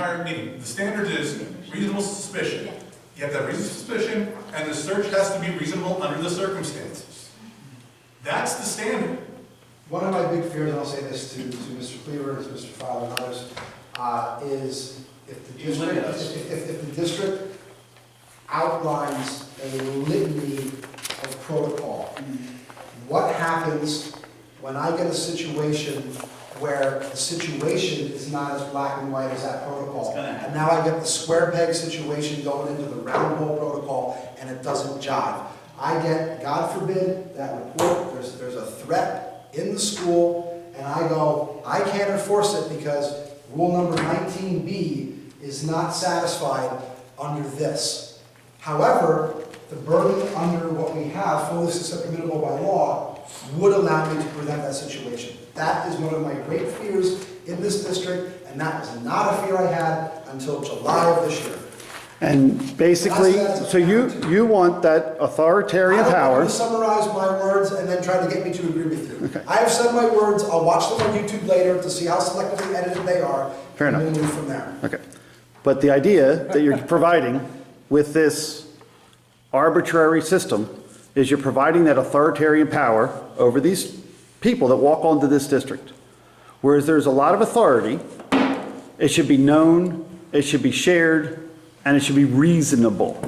entire meeting. The standard is reasonable suspicion. You have to have reasonable suspicion, and the search has to be reasonable under the circumstances. That's the standard. One of my big fears, and I'll say this to Mr. Cleaver, to Mr. Fowler, and others, is if the district outlines a litany of protocol, what happens when I get a situation where the situation is not as black and white as that protocol, and now I get the square peg situation going into the round hole protocol, and it doesn't jive. I get, God forbid, that report, there's a threat in the school, and I go, I can't enforce it because rule number 19B is not satisfied under this. However, the burden under what we have, fully susceptible by law, would allow me to prevent that situation. That is one of my great fears in this district, and that was not a fear I had until July of this year. And basically, so you want that authoritarian power. I don't want to summarize my words and then try to get me to agree with you. Okay. I have said my words. I'll watch them on YouTube later to see how selectively edited they are. Fair enough. And we'll move from there. Okay. But the idea that you're providing with this arbitrary system is you're providing that authoritarian power over these people that walk onto this district. Whereas there's a lot of authority, it should be known, it should be shared, and it should be reasonable.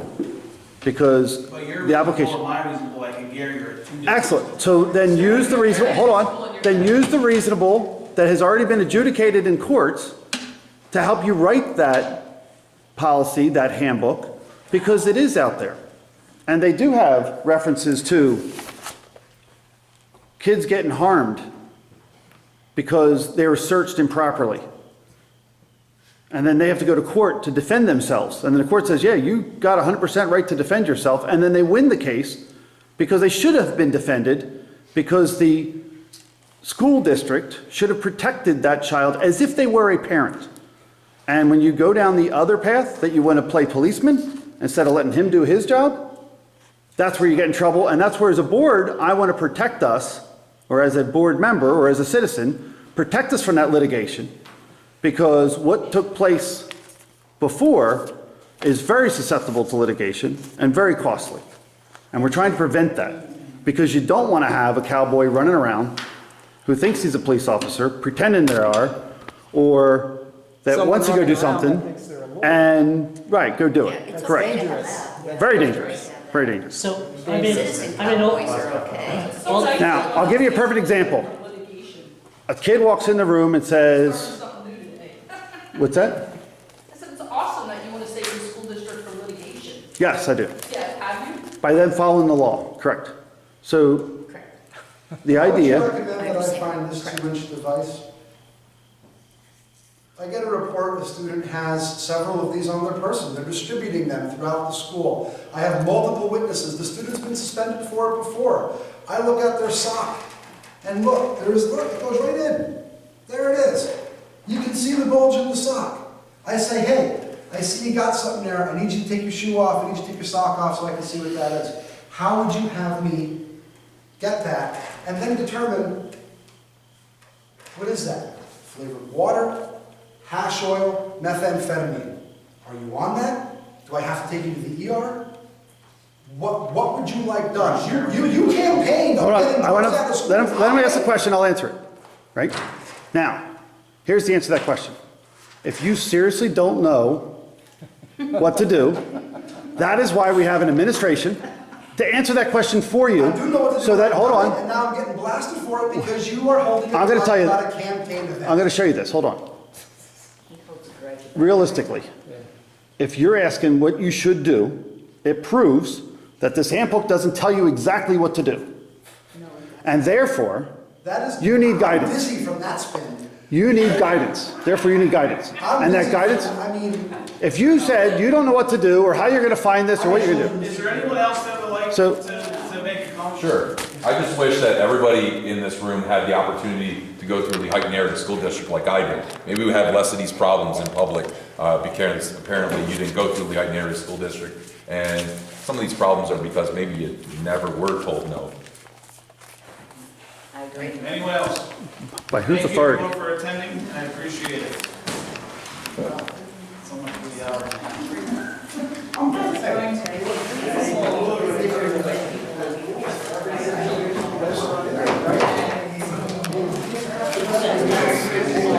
Because the application. My reasonable, I can Gary, you're at 2 different. Excellent. So then use the reasonable, hold on. Then use the reasonable that has already been adjudicated in courts to help you write that policy, that handbook, because it is out there. And they do have references to kids getting harmed because they were searched improperly. And then they have to go to court to defend themselves. And then the court says, yeah, you got 100% right to defend yourself. And then they win the case because they should have been defended because the school district should have protected that child as if they were a parent. And when you go down the other path that you want to play policeman instead of letting him do his job, that's where you get in trouble. And that's where, as a board, I want to protect us, or as a board member or as a citizen, protect us from that litigation. Because what took place before is very susceptible to litigation and very costly. And we're trying to prevent that. Because you don't want to have a cowboy running around who thinks he's a police officer, pretending there are, or that wants to go do something, and, right, go do it. Yeah, it's Correct. dangerous. Very dangerous. Very dangerous. So, Citizen cowboys are okay. Now, I'll give you a perfect example. A kid walks in the room and says, what's that? I said it's awesome that you want to save your school district from litigation. Yes, I do. Yeah, have you? By them following the law, correct. So, the Would you idea, recommend that I find this 2-inch device? I get a report a student has several of these on their person. They're distributing them throughout the school. I have multiple witnesses. The student's been suspended for it before. I look at their sock and look, it goes right in. There it is. You can see the bulge in the sock. I say, hey, I see you got something there. I need you to take your shoe off. I need you to take your sock off so I can see what that is. How would you have me get that and then determine, what is that? Flavored water, hash oil, methamphetamine. Are you on that? Do I have to take you to the ER? What would you like done? You campaigned on hold on, getting I want drugs out of to, school. let me ask the question, I'll answer it. Right? Now, here's the answer to that question. If you seriously don't know what to do, that is why we have an administration to answer that question for you. I do know what to do. So that, hold on. And now I'm getting blasted for it because you are holding I'm going to tell you, about a campaign event. I'm going to show you this, hold on. Realistically, if you're asking what you should do, it proves that this handbook doesn't tell you exactly what to do. And therefore, That is, you need I'm guidance. dizzy from that spin. You need guidance. Therefore, you need guidance. I'm And that dizzy guidance, from- I mean, if you said you don't know what to do or how you're going to find this or what you're going to do. Is there anyone else that would like So- to make a comment? Sure. I just wish that everybody in this room had the opportunity to go through the Lehighton Area School District like I did. Maybe we have less of these problems in public because apparently you didn't go through the Lehighton Area School District. And some of these problems are because maybe you never were told no. I agree. Anyone else? By whose Thank authority? you everyone for attending, I appreciate it. Hang